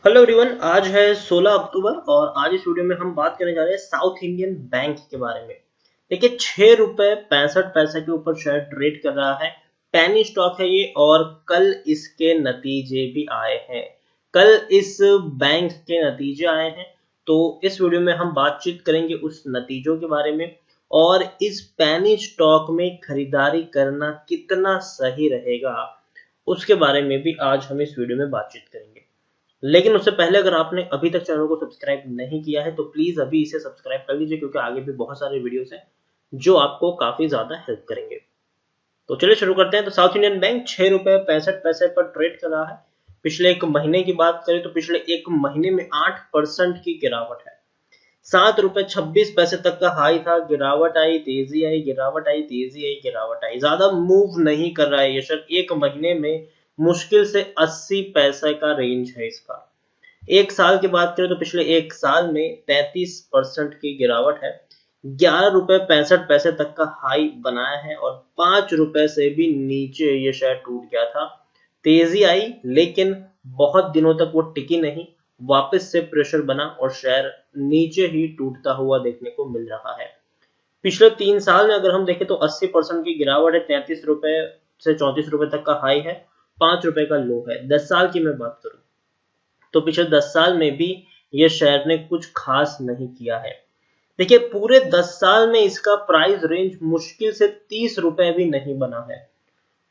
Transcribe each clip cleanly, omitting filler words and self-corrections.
Hello everyone, आज है 16 अक्टूबर और आज इस वीडियो में हम बात करने जा रहे हैं साउथ इंडियन बैंक के बारे में। देखिए, 6 रुपए 65 पैसे के ऊपर शेयर ट्रेड कर रहा है। पैनी स्टॉक है ये और कल इसके नतीजे भी आए हैं। कल इस बैंक के नतीजे आए हैं, तो इस वीडियो में हम बातचीत करेंगे उस नतीजों के बारे में और इस पैनी स्टॉक में खरीदारी करना कितना सही रहेगा उसके बारे में भी आज हम इस वीडियो में बातचीत करेंगे। लेकिन उससे पहले अगर आपने अभी तक चैनल को सब्सक्राइब नहीं किया है तो प्लीज अभी इसे सब्सक्राइब कर लीजिए, क्योंकि आगे भी बहुत सारे वीडियोस हैं जो आपको काफी ज्यादा हेल्प करेंगे। तो चलिए शुरू करते हैं। तो साउथ इंडियन बैंक 6 रुपए 65 पैसे पर ट्रेड कर रहा है। पिछले एक महीने की बात करें तो पिछले एक महीने में 8% की गिरावट है। 7 रुपए 26 पैसे तक का हाई था, गिरावट आई, तेजी आई, गिरावट आई, तेजी आई, गिरावट आई। ज्यादा मूव नहीं कर रहा है ये शेयर। एक महीने में मुश्किल से 80 पैसे का रेंज है इसका। एक साल की बात करें तो पिछले एक साल में 33% की गिरावट है। 11 रुपए 65 पैसे तक का हाई बनाया है और 5 रुपए से भी नीचे ये शेयर टूट गया था। तेजी आई लेकिन बहुत दिनों तक वो टिकी नहीं, वापस से प्रेशर बना और शेयर नीचे ही टूटता हुआ देखने को मिल रहा है। पिछले 3 साल में अगर हम देखें तो 80% की गिरावट है। 33 रुपए से 34 रुपए तक का हाई है, 5 रुपए का लो है। 10 साल की मैं बात करूं तो पिछले 10 साल में भी ये शेयर ने कुछ खास नहीं किया है। देखिए, पूरे 10 साल में इसका प्राइस रेंज मुश्किल से 30 रुपए भी नहीं बना है।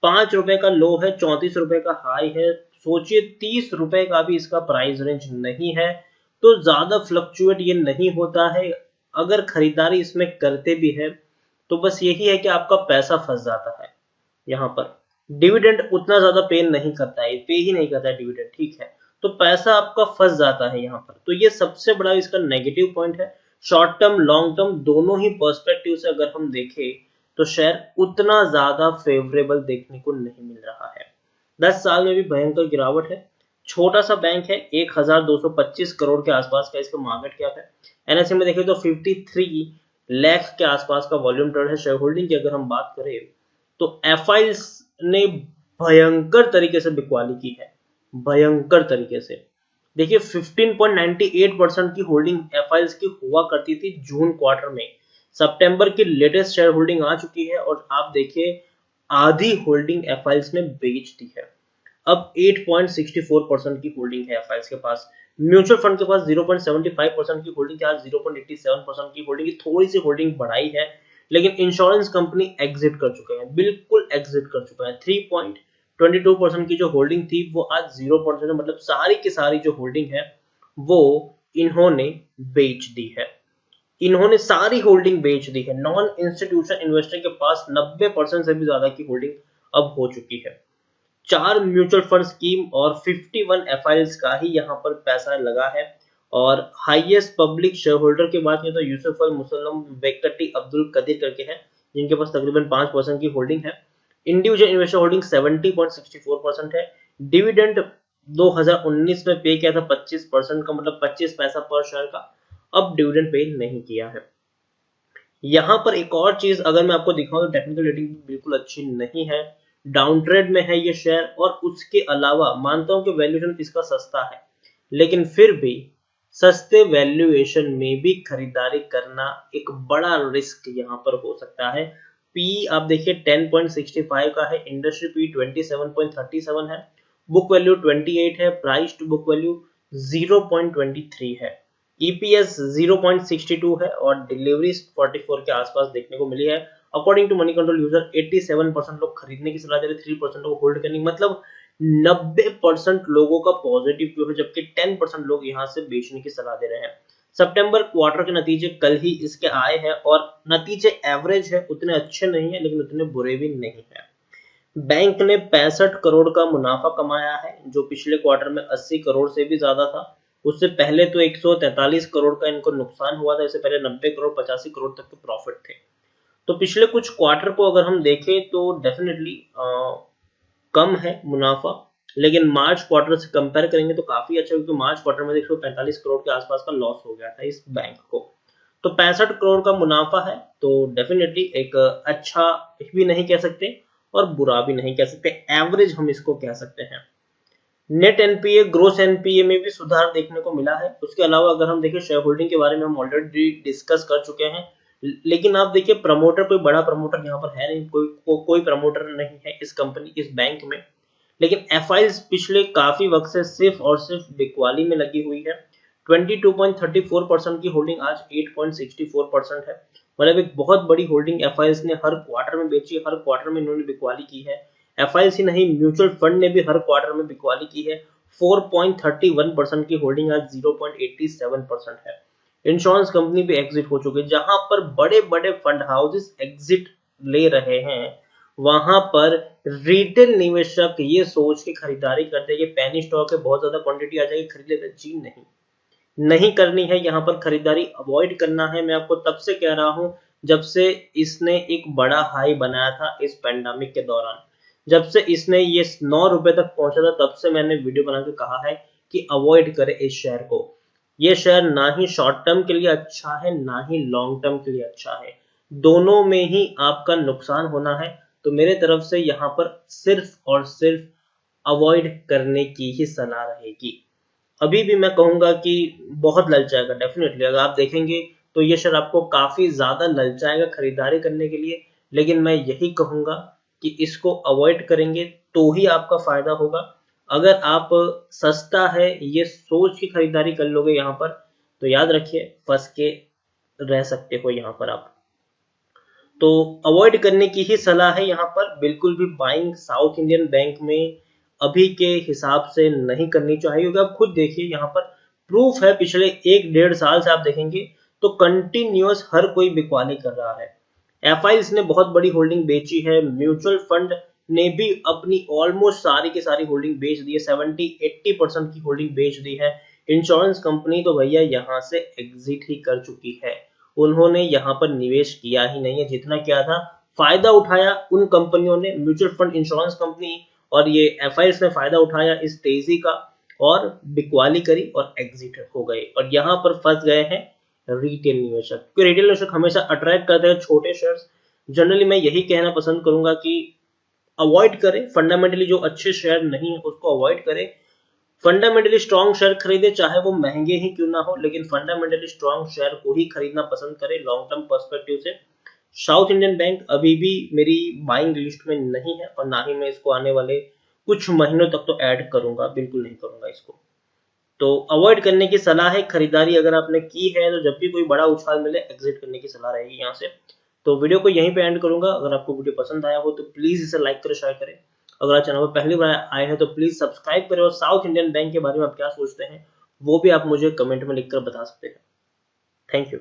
5 रुपए का लो है, 34 रुपए का हाई है। सोचिए, 30 रुपए का भी इसका प्राइस रेंज नहीं है, तो ज्यादा फ्लक्चुएट ये नहीं होता है। अगर खरीदारी इसमें करते भी है तो बस यही है कि आपका पैसा फंस जाता है। यहाँ पर डिविडेंड उतना ज्यादा पे नहीं करता है, पे ही नहीं करता है डिविडेंड, ठीक है। तो पैसा आपका फंस जाता है यहाँ पर, तो ये सबसे बड़ा इसका नेगेटिव पॉइंट है। शॉर्ट टर्म लॉन्ग टर्म दोनों ही पर्सपेक्टिव से अगर हम देखें तो शेयर उतना ज्यादा फेवरेबल देखने को नहीं मिल रहा है। 10 साल में भी भयंकर गिरावट है। छोटा सा बैंक है, 1225 करोड़ के आसपास का इसका मार्केट कैप है। एनएससी में देखें तो 53 लाख के आसपास का वॉल्यूम ट्रेड है। शेयर होल्डिंग की अगर हम बात करें तो एफआईएल्स ने भयंकर तरीके से बिकवाली की है, भयंकर तरीके से। देखिए, 15.98% की होल्डिंग एफआईएल्स की हुआ करती थी जून क्वार्टर में। सितंबर की लेटेस्ट शेयर होल्डिंग आ चुकी है और आप देखिए आधी होल्डिंग एफआईएल्स ने बेच दी है। अब 8.64% की होल्डिंग है एफआईएल्स के पास। म्यूचुअल फंड के पास 0.75% की होल्डिंग है, आज 0.87% की होल्डिंग, थोड़ी सी होल्डिंग बढ़ाई है। लेकिन इंश्योरेंस कंपनी एग्जिट कर चुके हैं, बिल्कुल एग्जिट कर चुके हैं। 3.22% की जो होल्डिंग थी वो आज 0%, मतलब सारी की सारी जो होल्डिंग है वो इन्होंने बेच दी है। इन्होंने सारी होल्डिंग बेच दी है। नॉन इंस्टीट्यूशन इन्वेस्टर के पास 90% से भी ज्यादा की होल्डिंग अब हो चुकी है। 4 म्यूचुअल फंड स्कीम और 51 एफआईएल्स का ही यहाँ पर पैसा लगा है। और हाईएस्ट पब्लिक शेयर होल्डर की बात करें तो यूसुफ अल मुसल्लम वेकटी अब्दुल कदीर करके हैं, जिनके पास तकरीबन 5% की होल्डिंग है। इंडिविजुअल इन्वेस्टर होल्डिंग 70.64% है। डिविडेंड 2019 में पे किया था 25% का, मतलब 25 पैसा पर शेयर का। अब डिविडेंड पे नहीं किया है। यहाँ पर एक और चीज अगर मैं आपको दिखाऊं तो टेक्निकल रेटिंग बिल्कुल अच्छी नहीं है, डाउन ट्रेड में है ये शेयर। और उसके अलावा मानता हूं कि वैल्यूएशन इसका सस्ता है, लेकिन फिर भी सस्ते वैल्यूएशन में भी खरीदारी करना एक बड़ा रिस्क यहाँ पर हो सकता है। पी आप देखिए 10.65 का है, इंडस्ट्री पी 27.37 है, बुक वैल्यू 28 है, प्राइस टू बुक वैल्यू 0.23 है, ईपीएस 0.62 है और डिलीवरी 44 के आसपास देखने को मिली है। According to Moneycontrol user 87% लोग खरीदने की सलाह दे रहे, 3% लोग होल्ड करने, मतलब 90% लोगों का पॉजिटिव व्यू है, जबकि 10% लोग यहाँ से बेचने की सलाह दे रहे हैं। सितंबर क्वार्टर के नतीजे कल ही इसके आए हैं और नतीजे एवरेज है, उतने अच्छे नहीं है लेकिन उतने बुरे भी नहीं है। बैंक ने 65 करोड़ का मुनाफा कमाया है, जो पिछले क्वार्टर में 80 करोड़ से भी ज्यादा था। उससे पहले तो 143 करोड़ का इनको नुकसान हुआ था, इससे पहले 90 करोड़ 85 करोड़ तक के प्रॉफिट थे। तो पिछले कुछ क्वार्टर को अगर हम देखें तो डेफिनेटली कम है मुनाफा, लेकिन मार्च क्वार्टर से कंपेयर करेंगे तो काफी अच्छा, क्योंकि मार्च क्वार्टर में 145 करोड़ के आसपास का लॉस हो गया था इस बैंक को। तो 65 करोड़ का मुनाफा है, तो डेफिनेटली एक अच्छा भी नहीं कह सकते और बुरा भी नहीं कह सकते, एवरेज हम इसको कह सकते हैं। नेट एनपीए ग्रोस एनपीए में भी सुधार देखने को मिला है। उसके अलावा अगर हम देखें शेयर होल्डिंग के बारे में हम ऑलरेडी डिस्कस कर चुके हैं, लेकिन आप देखिए प्रमोटर कोई बड़ा प्रमोटर यहाँ पर है नहीं, कोई प्रमोटर नहीं है इस कंपनी इस बैंक में। लेकिन एफआईज पिछले काफी वक्त से सिर्फ और सिर्फ बिकवाली में लगी हुई है। 22.34% की होल्डिंग आज 8.64% है। मतलब एक बहुत बड़ी होल्डिंग एफआईज ने हर क्वार्टर में बेची, हर क्वार्टर में इन्होंने बिकवाली की है। एफआईज ही नहीं, म्यूचुअल फंड ने भी हर क्वार्टर में बिकवाली की है। 4.31% की होल्डिंग आज 0.87% है। इंश्योरेंस कंपनी भी एग्जिट हो चुकी है। जहां पर बड़े बड़े फंड हाउसेस एग्जिट ले रहे हैं, वहां पर रिटेल निवेशक ये सोच के खरीदारी करते हैं कि पेनी स्टॉक है, बहुत ज्यादा क्वांटिटी आ जाएगी, खरीद लेते। जी नहीं करनी है, यहाँ पर खरीदारी अवॉइड करना है। मैं आपको तब से कह रहा हूं जब से इसने एक बड़ा हाई बनाया था इस पेंडेमिक के दौरान, जब से इसने ये 9 रुपए तक पहुंचा था, तब से मैंने वीडियो बना के कहा है कि अवॉइड करें इस शेयर को। ये शेयर ना ही शॉर्ट टर्म के लिए अच्छा है, ना ही लॉन्ग टर्म के लिए अच्छा है। दोनों में ही आपका नुकसान होना है। तो मेरे तरफ से यहाँ पर सिर्फ और सिर्फ अवॉइड करने की ही सलाह रहेगी। अभी भी मैं कहूंगा कि बहुत ललचाएगा डेफिनेटली। अगर आप देखेंगे तो ये शेयर आपको काफी ज्यादा ललचाएगा खरीदारी करने के लिए, लेकिन मैं यही कहूंगा कि इसको अवॉइड करेंगे तो ही आपका फायदा होगा। अगर आप सस्ता है ये सोच की खरीदारी कर लोगे यहाँ पर, तो याद रखिए फंस के रह सकते हो यहाँ पर आप। तो अवॉइड करने की ही सलाह है यहाँ पर। बिल्कुल भी बाइंग साउथ इंडियन बैंक में अभी के हिसाब से नहीं करनी चाहिए, क्योंकि आप खुद देखिए यहाँ पर प्रूफ है। पिछले 1-1.5 साल से आप देखेंगे तो कंटिन्यूअस हर कोई बिकवाली कर रहा है। एफआईज ने बहुत बड़ी होल्डिंग बेची है, म्यूचुअल फंड ने भी अपनी ऑलमोस्ट सारी की सारी होल्डिंग बेच दी है, 70-80% की होल्डिंग बेच दी है। इंश्योरेंस कंपनी तो भैया यहाँ से एग्जिट ही कर चुकी है। उन्होंने यहाँ पर निवेश किया ही नहीं है। जितना किया था फायदा उठाया उन कंपनियों ने, म्यूचुअल फंड, इंश्योरेंस कंपनी और ये एफआईज ने फायदा उठाया इस तेजी का और बिकवाली करी और एग्जिट हो गए। और यहाँ पर फंस गए हैं रिटेल निवेशक, क्योंकि रिटेल निवेशक हमेशा अट्रैक्ट करते हैं छोटे शेयर्स। जनरली मैं यही कहना पसंद करूंगा कि अवॉइड करें, फंडामेंटली जो अच्छे शेयर नहीं है उसको अवॉइड करें। फंडामेंटली स्ट्रॉन्ग शेयर खरीदे, चाहे वो महंगे ही क्यों ना हो, लेकिन फंडामेंटली स्ट्रॉन्ग शेयर को ही खरीदना पसंद करें लॉन्ग टर्म पर्सपेक्टिव से। साउथ इंडियन बैंक अभी भी मेरी बाइंग लिस्ट में नहीं है, और ना ही मैं इसको आने वाले कुछ महीनों तक तो ऐड करूंगा, बिल्कुल नहीं करूंगा इसको। तो अवॉइड करने की सलाह है। खरीदारी अगर आपने की है तो जब भी कोई बड़ा उछाल मिले एग्जिट करने की सलाह रहेगी यहाँ से। तो वीडियो को यहीं पे एंड करूंगा। अगर आपको वीडियो पसंद आया हो तो प्लीज इसे लाइक करें, शेयर करें। अगर आप चैनल पर पहली बार आए हैं तो प्लीज सब्सक्राइब करें, और साउथ इंडियन बैंक के बारे में आप क्या सोचते हैं वो भी आप मुझे कमेंट में लिखकर बता सकते हैं। Thank you.